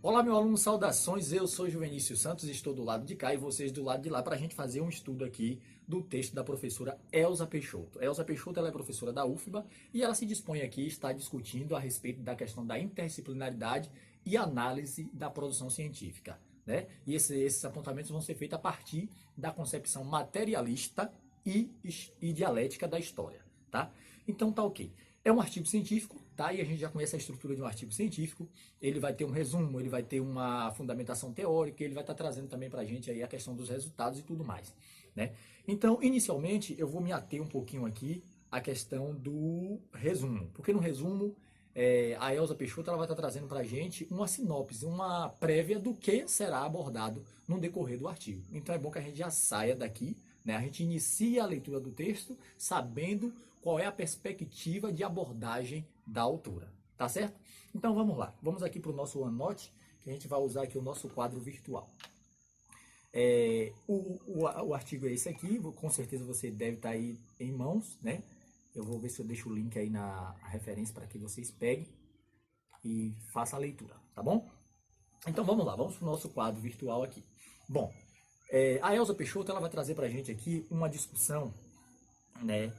Olá, meu aluno, saudações. Eu sou Juvenício Santos e estou do lado de cá e vocês do lado de lá para a gente fazer um estudo aqui do texto da professora Elza Peixoto. Elza Peixoto ela é professora da UFBA e ela se dispõe aqui a estar discutindo a respeito da questão da interdisciplinaridade e análise da produção científica, né? E esses apontamentos vão ser feitos a partir da concepção materialista e dialética da história, tá? Então tá ok. É um artigo científico, tá? E a gente já conhece a estrutura de um artigo científico. Ele vai ter um resumo, ele vai ter uma fundamentação teórica, ele vai estar trazendo também para a gente aí a questão dos resultados e tudo mais, né? Então, inicialmente, eu vou me ater um pouquinho aqui à questão do resumo, porque no resumo a Elza Peixoto ela vai estar trazendo para a gente uma sinopse, uma prévia do que será abordado no decorrer do artigo. Então é bom que a gente já saia daqui, né? A gente inicia a leitura do texto sabendo qual é a perspectiva de abordagem da autora, tá certo? Então vamos lá, vamos aqui para o nosso OneNote, que a gente vai usar aqui o nosso quadro virtual. O artigo é esse aqui, com certeza você deve estar aí em mãos, né? Eu vou ver se eu deixo o link aí na referência para que vocês peguem e façam a leitura, tá bom? Então vamos lá, vamos para o nosso quadro virtual aqui. Bom, a Elza Peixoto ela vai trazer para a gente aqui uma discussão, né,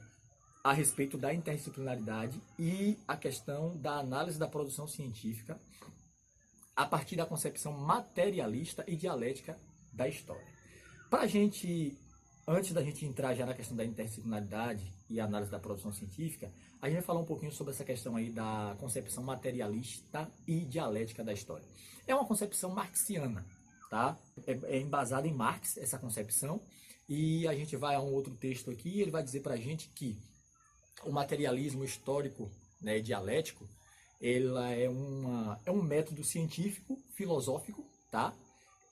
a respeito da interdisciplinaridade e a questão da análise da produção científica a partir da concepção materialista e dialética da história. Para a gente, antes da gente entrar já na questão da interdisciplinaridade e análise da produção científica, a gente vai falar um pouquinho sobre essa questão aí da concepção materialista e dialética da história. É uma concepção marxiana, tá? É embasada em Marx essa concepção, e a gente vai a um outro texto aqui e ele vai dizer para a gente que o materialismo histórico, né, dialético, ela é um método científico, filosófico, tá?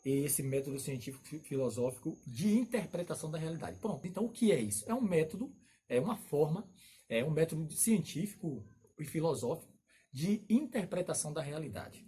Esse método científico, filosófico de interpretação da realidade. Pronto, então o que é isso? É um método, é uma forma, é um método científico e filosófico de interpretação da realidade,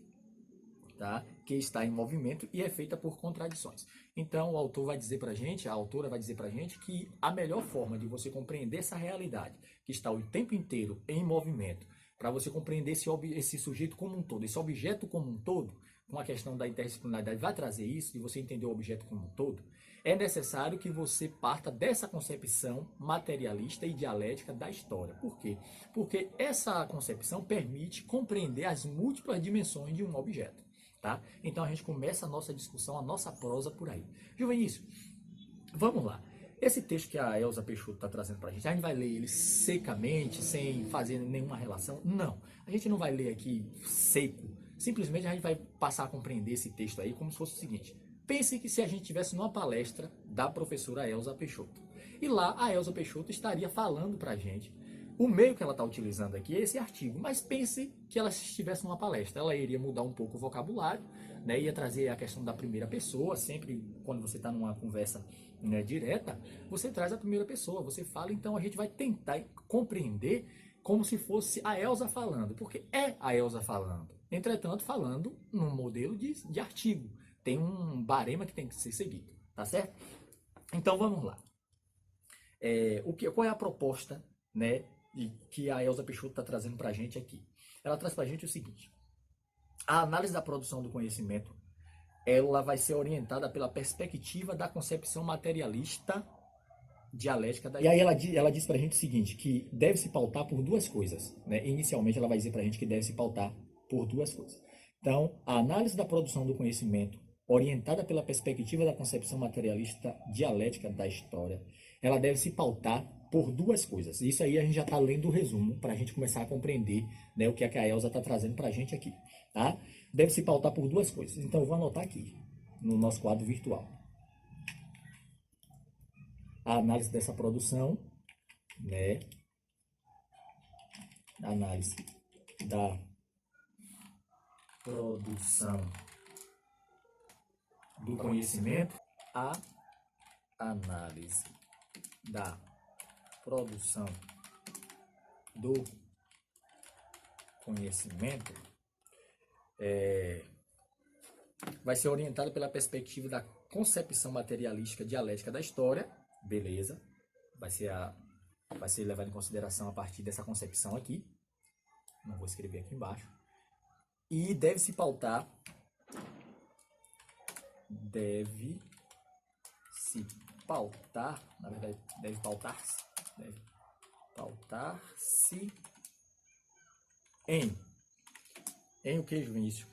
tá? Que está em movimento e é feita por contradições. Então o autor vai dizer pra gente, a autora vai dizer pra gente que a melhor forma de você compreender essa realidade, que está o tempo inteiro em movimento, para você compreender esse sujeito como um todo, esse objeto como um todo, com a questão da interdisciplinaridade vai trazer isso, de você entender o objeto como um todo, é necessário que você parta dessa concepção materialista e dialética da história. Por quê? Porque essa concepção permite compreender as múltiplas dimensões de um objeto. Tá? Então a gente começa a nossa discussão, a nossa prosa por aí. Juvenício, vamos lá. Esse texto que a Elza Peixoto está trazendo para a gente vai ler ele secamente, sem fazer nenhuma relação? Não. A gente não vai ler aqui seco. Simplesmente a gente vai passar a compreender esse texto aí como se fosse o seguinte. Pense que se a gente estivesse numa palestra da professora Elza Peixoto. E lá a Elza Peixoto estaria falando para a gente. O meio que ela está utilizando aqui é esse artigo, mas pense que ela estivesse numa palestra. Ela iria mudar um pouco o vocabulário, né? Ia trazer a questão da primeira pessoa. Sempre quando você está numa conversa, né, direta, você traz a primeira pessoa, você fala. Então a gente vai tentar compreender como se fosse a Elza falando, porque é a Elza falando. Entretanto, falando num modelo de artigo. Tem um barema que tem que ser seguido, tá certo? Então vamos lá. Qual é a proposta, né, que a Elza Peixoto está trazendo para a gente aqui? Ela traz para a gente o seguinte: a análise da produção do conhecimento ela vai ser orientada pela perspectiva da concepção materialista dialética da... E aí ela diz para a gente o seguinte, que deve se pautar por duas coisas, né? Inicialmente ela vai dizer para a gente que deve se pautar por duas coisas. Então, a análise da produção do conhecimento orientada pela perspectiva da concepção materialista dialética da história, ela deve se pautar por duas coisas. Isso aí a gente já está lendo o resumo para a gente começar a compreender, né, o que a Elza está trazendo para a gente aqui, tá? Deve se pautar por duas coisas. Então eu vou anotar aqui no nosso quadro virtual. A análise dessa produção, né? A análise da produção do conhecimento, a análise da produção do conhecimento vai ser orientada pela perspectiva da concepção materialística dialética da história, beleza? Vai ser levado em consideração a partir dessa concepção aqui, não vou escrever aqui embaixo, e deve se pautar deve se pautar, na verdade, deve pautar-se em o que, Vinícius?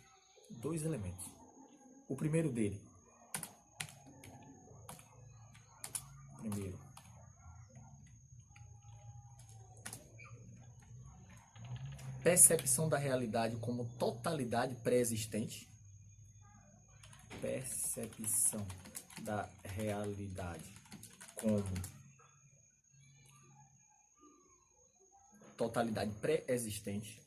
Dois elementos. O primeiro dele, percepção da realidade como totalidade pré-existente. Percepção da realidade como totalidade pré-existente.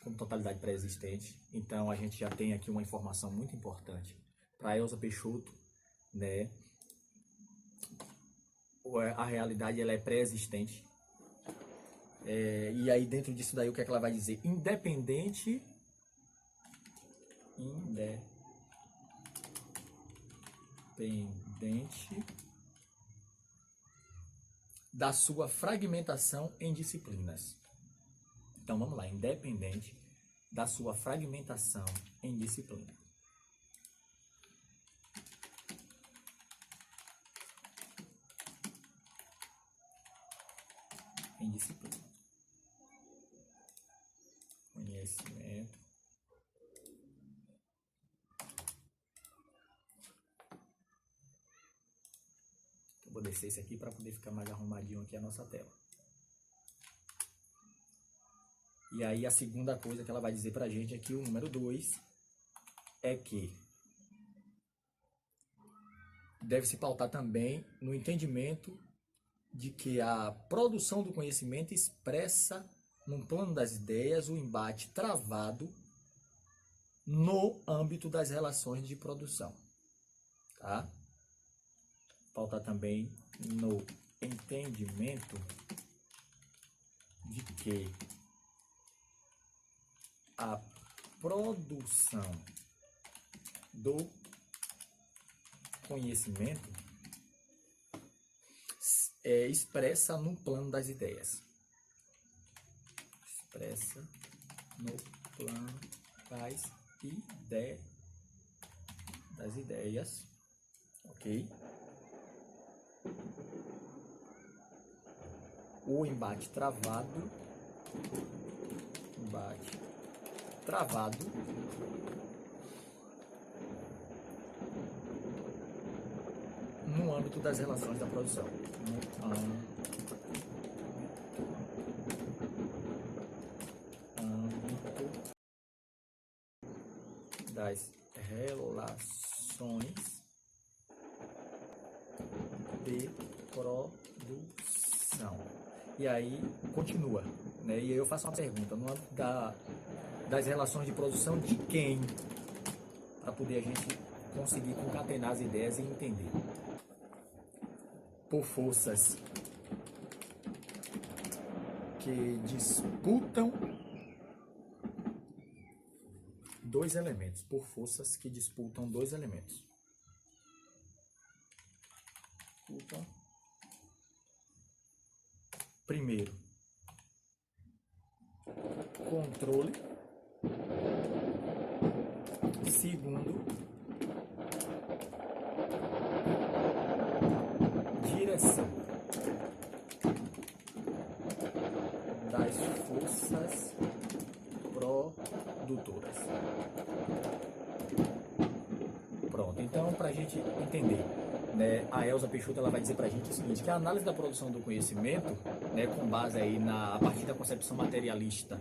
Como totalidade pré-existente. Então a gente já tem aqui uma informação muito importante para Elza Peixoto, né? A realidade ela é pré-existente. E aí dentro disso daí o que é que ela vai dizer? Independente da sua fragmentação em disciplinas. Então vamos lá, independente da sua fragmentação em disciplina. Em disciplina. Conhecimento. Eu vou descer esse aqui para poder ficar mais arrumadinho aqui a nossa tela. E aí a segunda coisa que ela vai dizer pra gente aqui, o número 2, é que deve se pautar também no entendimento de que a produção do conhecimento expressa num plano das ideias o embate travado no âmbito das relações de produção. Tá? Pautar também no entendimento de que a produção do conhecimento é expressa no plano das ideias. Expressa no plano das ideias. Ok? O embate travado no âmbito das relações da produção. No âmbito das relações de produção. E aí continua, né? E aí eu faço uma pergunta, no âmbito das relações de produção de quem? Para poder a gente conseguir concatenar as ideias e entender. Por forças que disputam dois elementos. Por forças que disputam dois elementos. Primeiro, controle. Segundo, direção das forças produtoras. Pronto, então para a gente entender, né, a Elza Peixoto ela vai dizer para a gente o seguinte, que a análise da produção do conhecimento, né, com base aí a partir da concepção materialista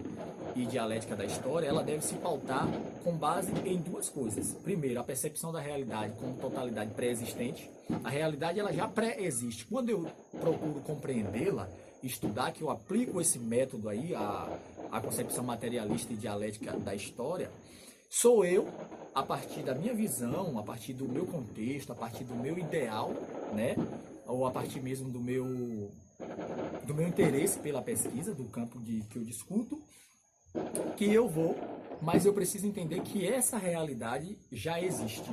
e dialética da história, ela deve se pautar com base em duas coisas. Primeiro, a percepção da realidade como totalidade pré-existente. A realidade ela já pré-existe. Quando eu procuro compreendê-la, estudar, que eu aplico esse método aí, a concepção materialista e dialética da história, sou eu, a partir da minha visão, a partir do meu contexto, a partir do meu ideal, né? Ou a partir mesmo do meu interesse pela pesquisa, do campo que eu discuto, que eu vou, mas eu preciso entender que essa realidade já existe,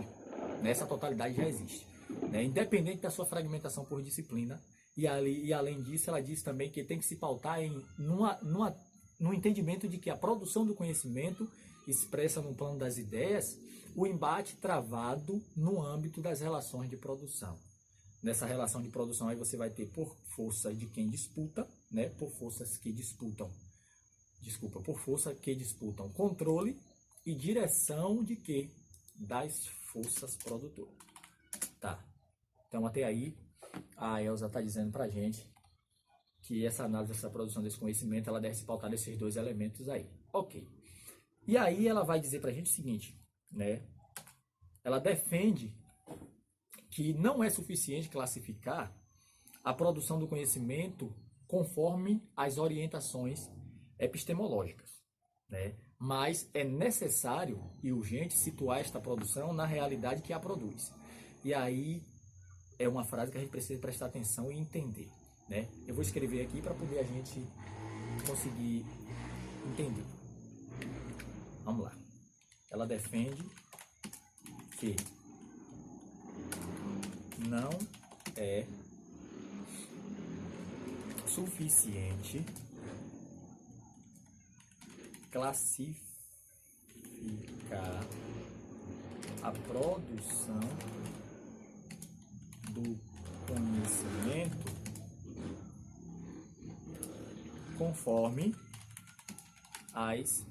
né? Essa totalidade já existe, né? Independente da sua fragmentação por disciplina, E além disso, ela diz também que tem que se pautar no entendimento de que a produção do conhecimento expressa no plano das ideias o embate travado no âmbito das relações de produção. Nessa relação de produção aí você vai ter por força de quem disputa, né? Por força que disputam controle e direção de quê? Das forças produtoras. Tá. Então até aí a Elza está dizendo para a gente que essa análise, essa produção desse conhecimento, ela deve se pautar nesses dois elementos aí. Ok. E aí ela vai dizer para a gente o seguinte, né? Ela defende que não é suficiente classificar a produção do conhecimento conforme as orientações epistemológicas, né? Mas é necessário e urgente situar esta produção na realidade que a produz. E aí é uma frase que a gente precisa prestar atenção e entender, né? Eu vou escrever aqui para poder a gente conseguir entender. Vamos lá. Ela defende que não é suficiente classificar a produção do conhecimento conforme as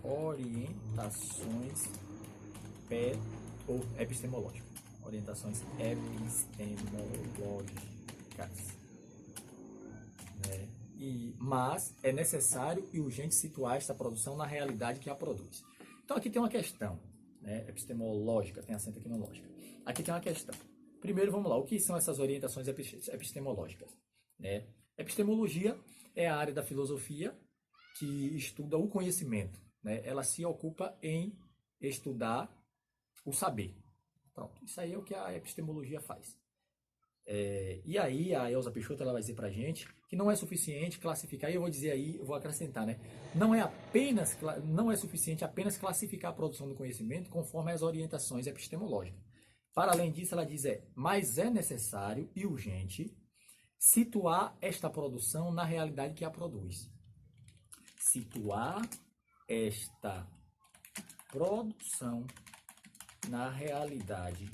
orientações epistemológicas. Orientações epistemológicas. Né? Mas é necessário e urgente situar esta produção na realidade que a produz. Então aqui tem uma questão, né? Epistemológica, tem acento aqui no lógica. Aqui tem uma questão. Primeiro, vamos lá, o que são essas orientações epistemológicas? Né? Epistemologia é a área da filosofia que estuda o conhecimento. Né? Ela se ocupa em estudar o saber. Pronto, isso aí é o que a epistemologia faz. E aí a Elza Peixoto ela vai dizer pra gente que não é suficiente classificar, e eu vou dizer aí, eu vou acrescentar, né? Não é suficiente apenas classificar a produção do conhecimento conforme as orientações epistemológicas. Para além disso, ela diz mas é necessário e urgente situar esta produção na realidade que a produz. Situar esta produção na realidade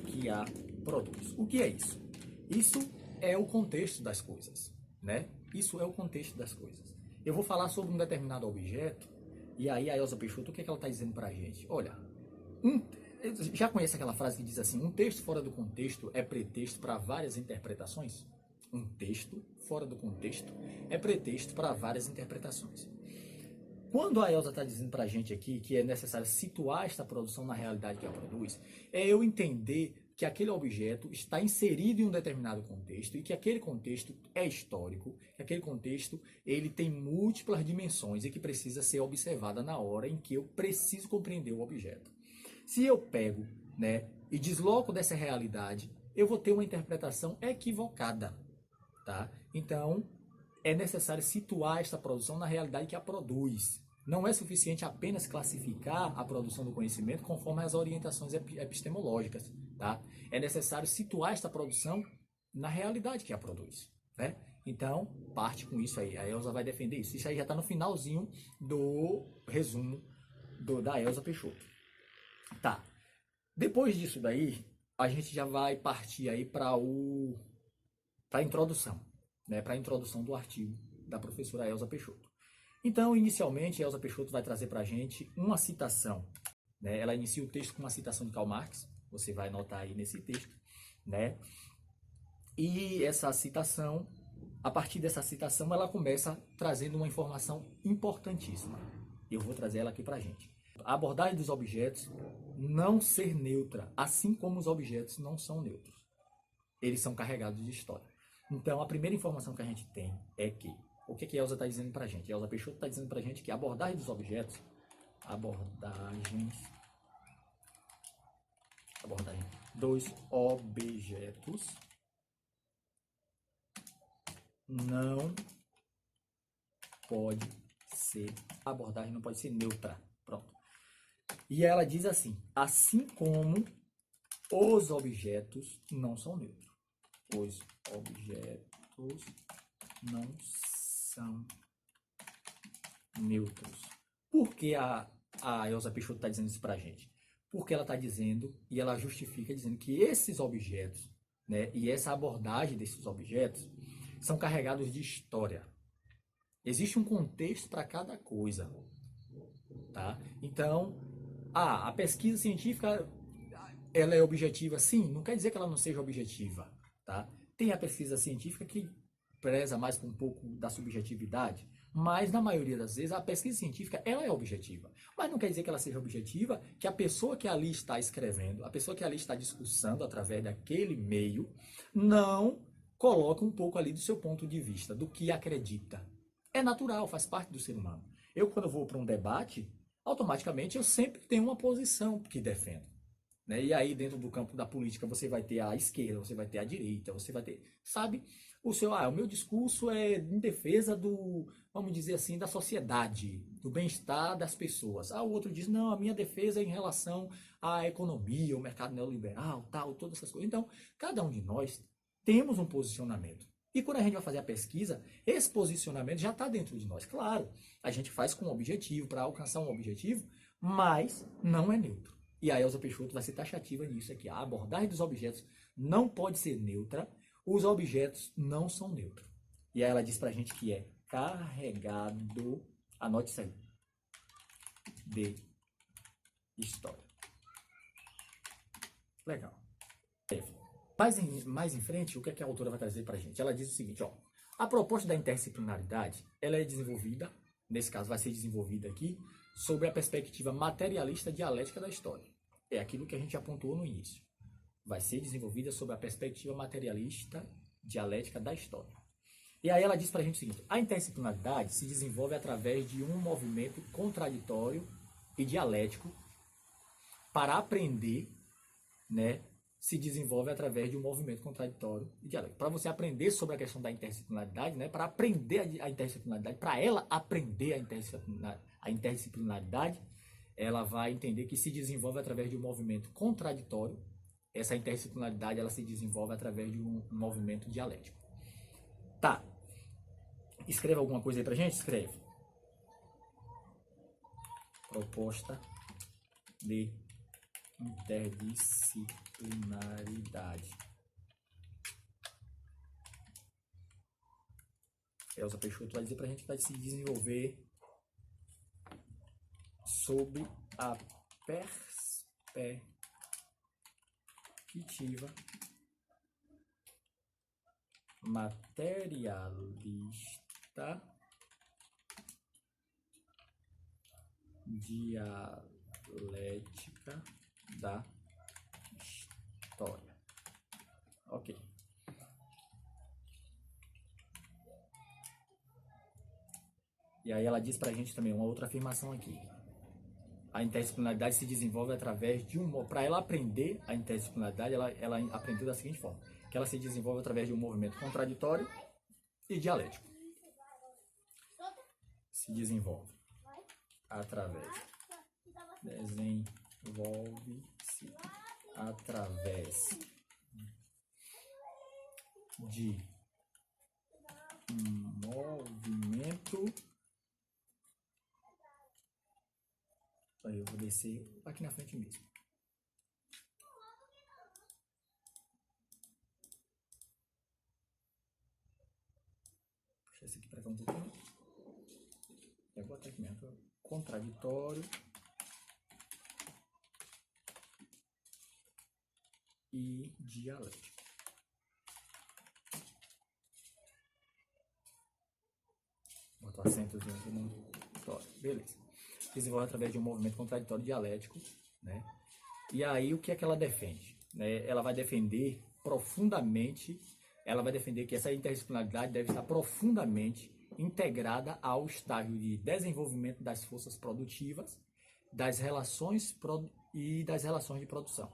que a produz. O que é isso? Isso é o contexto das coisas, né? Isso é o contexto das coisas. Eu vou falar sobre um determinado objeto e aí a Elza Peixoto, o que ela está dizendo para a gente? Olha, já conhece aquela frase que diz assim, um texto fora do contexto é pretexto para várias interpretações? Um texto fora do contexto é pretexto para várias interpretações. Quando a Elza está dizendo para a gente aqui que é necessário situar esta produção na realidade que ela produz, é eu entender que aquele objeto está inserido em um determinado contexto e que aquele contexto é histórico, que aquele contexto ele tem múltiplas dimensões e que precisa ser observada na hora em que eu preciso compreender o objeto. Se eu pego, né, e desloco dessa realidade, eu vou ter uma interpretação equivocada, tá? Então, é necessário situar esta produção na realidade que a produz. Não é suficiente apenas classificar a produção do conhecimento conforme as orientações epistemológicas, tá? É necessário situar esta produção na realidade que a produz, né? Então, parte com isso aí. A Elza vai defender isso. Isso aí já está no finalzinho do resumo da Elza Peixoto. Tá. Depois disso daí, a gente já vai partir aí para a introdução, né? Para a introdução do artigo da professora Elza Peixoto. Então, inicialmente, a Elza Peixoto vai trazer para a gente uma citação. Né? Ela inicia o texto com uma citação de Karl Marx, você vai notar aí nesse texto. Né? E essa citação, a partir dessa citação, ela começa trazendo uma informação importantíssima. Eu vou trazer ela aqui para a gente. A abordagem dos objetos não ser neutra, assim como os objetos não são neutros. Eles são carregados de história. Então, a primeira informação que a gente tem é que o que a Elza está dizendo para a gente? A Elza Peixoto está dizendo para a gente que a abordagem dos objetos, abordagem dos objetos não pode ser, a abordagem não pode ser neutra. Pronto. E ela diz assim como Os objetos não são neutros. Os objetos não são neutros. Por que a Elza Peixoto está dizendo isso para a gente? Porque ela está dizendo, e ela justifica dizendo que esses objetos, né, e essa abordagem desses objetos são carregados de história. Existe um contexto para cada coisa. Tá? Então, a pesquisa científica ela é objetiva? Sim, não quer dizer que ela não seja objetiva. Tá? Tem a pesquisa científica que preza mais por um pouco da subjetividade, mas na maioria das vezes a pesquisa científica ela é objetiva. Mas não quer dizer que ela seja objetiva, que a pessoa que ali está escrevendo, a pessoa que ali está discursando através daquele meio, não coloca um pouco ali do seu ponto de vista, do que acredita. É natural, faz parte do ser humano. Eu, quando vou para um debate, automaticamente eu sempre tenho uma posição que defendo. Né? E aí, dentro do campo da política, você vai ter a esquerda, você vai ter a direita, você vai ter, sabe, o meu discurso é em defesa do, vamos dizer assim, da sociedade, do bem-estar das pessoas. O outro diz, não, a minha defesa é em relação à economia, ao mercado neoliberal, tal, todas essas coisas. Então, cada um de nós temos um posicionamento. E quando a gente vai fazer a pesquisa, esse posicionamento já está dentro de nós. Claro, a gente faz com um objetivo, para alcançar um objetivo, mas não é neutro. E a Elza Peixoto vai ser taxativa nisso aqui. A abordagem dos objetos não pode ser neutra, os objetos não são neutros. E aí ela diz pra gente que é carregado, anote isso aí, de história. Legal. Mais em frente, o que, é que a autora vai trazer pra gente? Ela diz o seguinte, ó, a proposta da interdisciplinaridade, ela é desenvolvida, nesse caso vai ser desenvolvida aqui, sobre a perspectiva materialista dialética da história. É aquilo que a gente apontou no início. Vai ser desenvolvida sob a perspectiva materialista dialética da história. E aí ela diz pra gente o seguinte, a interdisciplinaridade se desenvolve através de um movimento contraditório e dialético para aprender, né, se desenvolve através de um movimento contraditório e dialético. Para você aprender sobre a questão da interdisciplinaridade, né, para aprender a interdisciplinaridade, para ela aprender a interdisciplinaridade, ela vai entender que se desenvolve através de um movimento contraditório. Essa interdisciplinaridade ela se desenvolve através de um movimento dialético. Tá. Escreva alguma coisa aí pra gente? Escreve. Proposta de interdisciplinaridade. Elza Peixoto vai dizer pra gente que vai se desenvolver sob a perspectiva materialista dialética da história. Ok. E aí ela diz pra gente também uma outra afirmação aqui. A interdisciplinaridade se desenvolve através de um... Para ela aprender a interdisciplinaridade, ela aprendeu da seguinte forma, que ela se desenvolve através de um movimento contraditório e dialético. Se desenvolve através... Desenvolve-se através de um movimento... Aí eu vou descer aqui na frente mesmo. Puxa esse aqui para cá um pouquinho. Eu vou botar aqui mesmo. Contraditório e dialético. Botar o acentozinho aqui no contraditório. Beleza. Desenvolve através de um movimento contraditório dialético, né? E aí o que é que ela defende? Né? Ela vai defender profundamente, ela vai defender que essa interdisciplinaridade deve estar profundamente integrada ao estágio de desenvolvimento das forças produtivas, das relações e das relações de produção,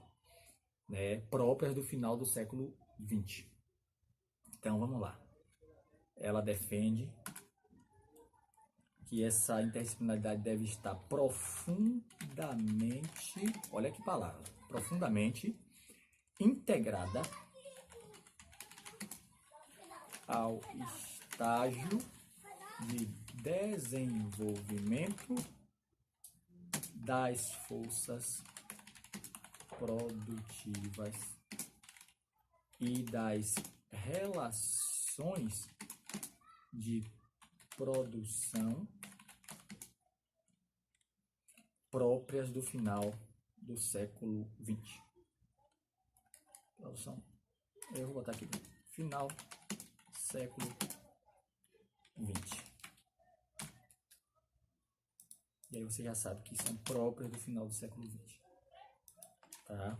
né? Próprias do final do século XX. Então vamos lá. Ela defende que essa interdisciplinaridade deve estar profundamente, olha que palavra, profundamente integrada ao estágio de desenvolvimento das forças produtivas e das relações de produção próprias do final do século XX. Produção, eu vou botar aqui, final século XX. E aí você já sabe que são próprias do final do século XX. Tá?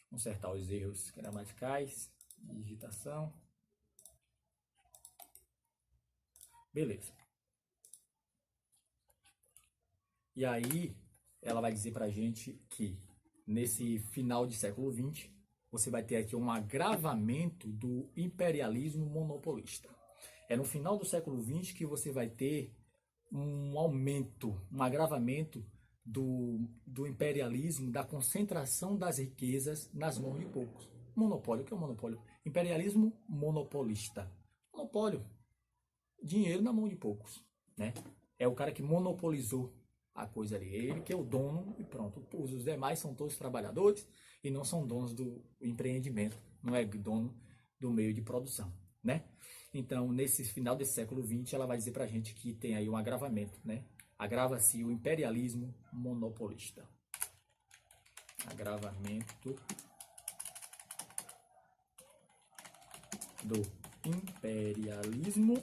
Consertar os erros gramaticais, digitação. Beleza. E aí, ela vai dizer pra gente que nesse final de século XX, você vai ter aqui um agravamento do imperialismo monopolista. É no final do século XX que você vai ter um aumento, um agravamento do imperialismo, da concentração das riquezas nas mãos de poucos. Monopólio, o que é o monopólio? Imperialismo monopolista. Monopólio, dinheiro na mão de poucos, né? É o cara que monopolizou a coisa ali, ele que é o dono e pronto. Os demais são todos trabalhadores e não são donos do empreendimento, não é dono do meio de produção, né? Então, nesse final desse século XX, ela vai dizer pra gente que tem aí um agravamento, né? Agrava-se o imperialismo monopolista. Agravamento do imperialismo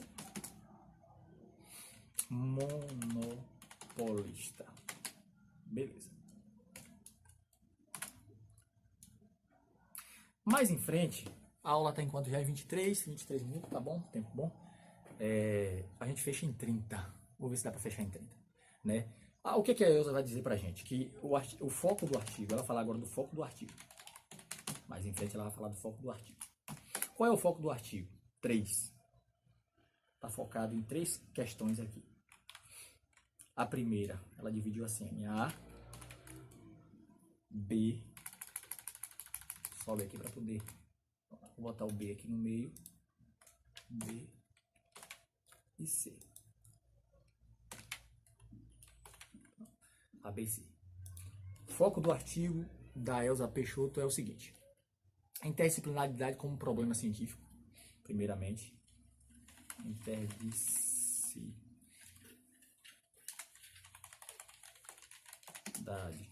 monopolista. Beleza. Mais em frente, a aula está em quanto já? É 23 minutos, tá bom? Tempo bom. A gente fecha em 30. Vou ver se dá para fechar em 30. Né? O que a Elza vai dizer pra gente? Que o foco do artigo, ela vai falar agora do foco do artigo. Mais em frente ela vai falar do foco do artigo. Qual é o foco do artigo? 3. Está focado em 3 questões aqui. A primeira, ela dividiu assim em A, B, sobe aqui para poder, vou botar o B aqui no meio, B e C. ABC. O foco do artigo da Elza Peixoto é o seguinte: interdisciplinaridade como problema científico, primeiramente. Interdisciplinaridade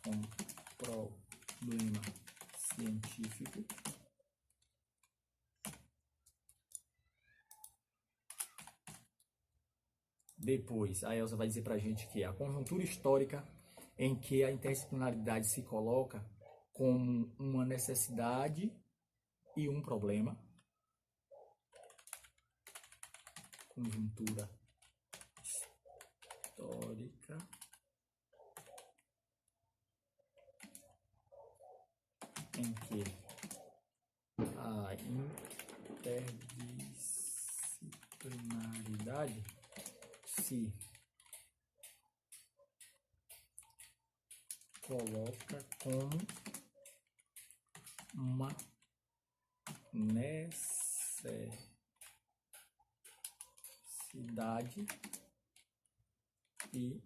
como problema científico. Depois, a Elza vai dizer pra gente que a conjuntura histórica em que a interdisciplinaridade se coloca como uma necessidade e um problema. Conjuntura histórica em que a interdisciplinaridade se coloca como uma necessidade e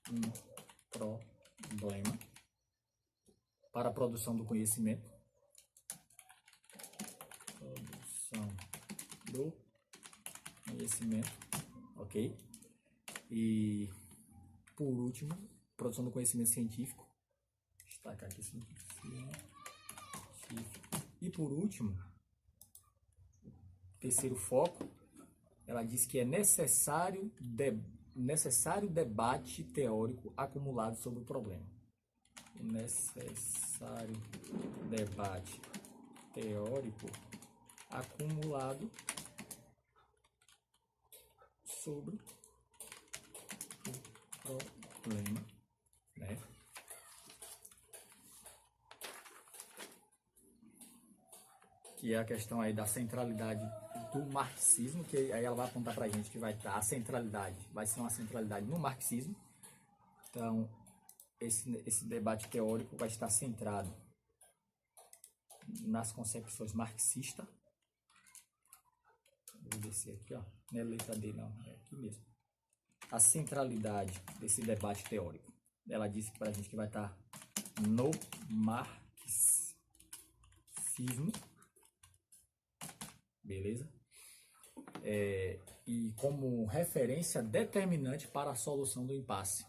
um problema para a produção do conhecimento. Produção do conhecimento, ok? E por último, produção do conhecimento científico. Destacar aqui científico. E por último, terceiro foco, ela diz que é necessário debate teórico acumulado sobre o problema. Necessário debate teórico acumulado sobre o problema, né? Que é a questão aí da centralidade do marxismo, que aí ela vai apontar pra gente que vai estar a centralidade, vai ser uma centralidade no marxismo. Então, esse debate teórico vai estar centrado nas concepções marxistas. Vou descer aqui, ó. Não é letra D, não. É aqui mesmo. A centralidade desse debate teórico. Ela disse para a gente que vai estar no marxismo. Beleza? E como referência determinante para a solução do impasse,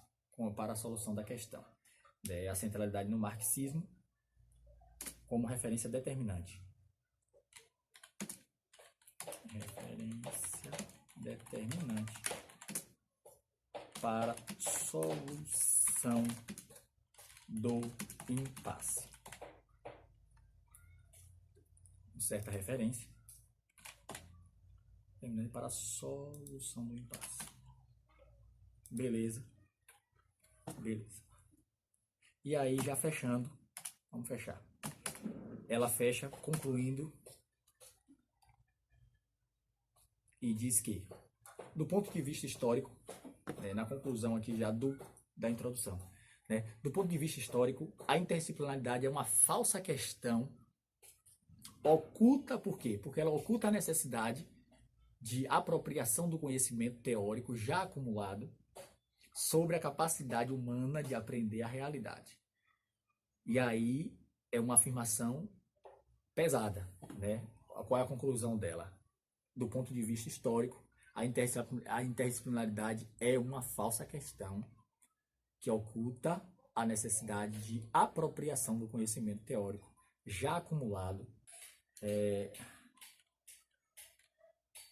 para a solução da questão. A centralidade no marxismo como referência determinante. Referência determinante para solução do impasse. Certa referência determinante para a solução do impasse. Beleza. Beleza. E aí, já fechando, vamos fechar. Ela fecha concluindo e diz que, do ponto de vista histórico, na conclusão aqui já da introdução, do ponto de vista histórico, a interdisciplinaridade é uma falsa questão oculta. Por quê? Porque ela oculta a necessidade de apropriação do conhecimento teórico já acumulado sobre a capacidade humana de aprender a realidade. E aí é uma afirmação pesada, Qual é a conclusão dela? Do ponto de vista histórico, a interdisciplinaridade é uma falsa questão que oculta a necessidade de apropriação do conhecimento teórico já acumulado.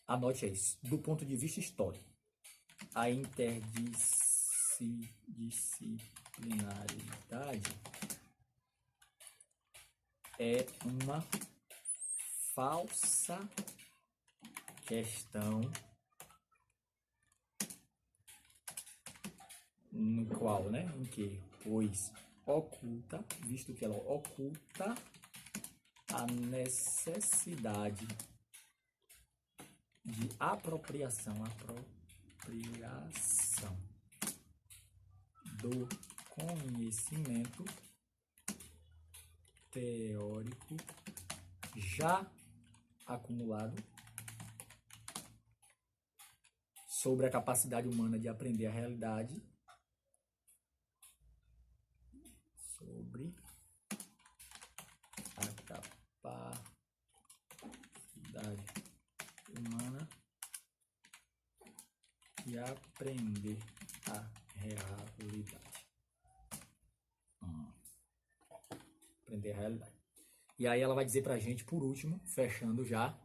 Anote isso. Do ponto de vista histórico, a interdisciplinaridade é uma falsa questão no qual, em que, pois, oculta, visto que ela oculta a necessidade de apropriação do conhecimento teórico já acumulado sobre a capacidade humana de aprender a realidade, sobre a capacidade humana de aprender a realidade. Aprender a realidade. E aí ela vai dizer pra gente, por último, fechando já,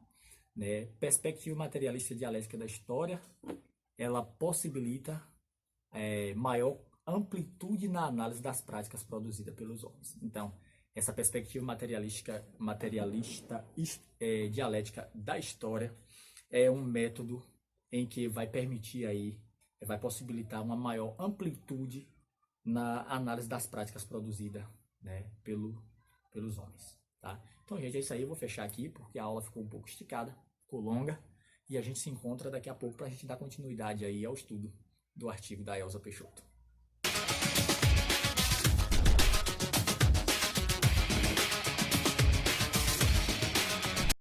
perspectiva materialista dialética da história, ela possibilita maior amplitude na análise das práticas produzidas pelos homens. Então, essa perspectiva materialista dialética da história é um método em que vai permitir aí, vai possibilitar uma maior amplitude na análise das práticas produzidas pelos homens. Tá? Então, gente, é isso aí. Eu vou fechar aqui porque a aula ficou um pouco esticada, ficou longa, e a gente se encontra daqui a pouco para a gente dar continuidade aí ao estudo do artigo da Elza Peixoto.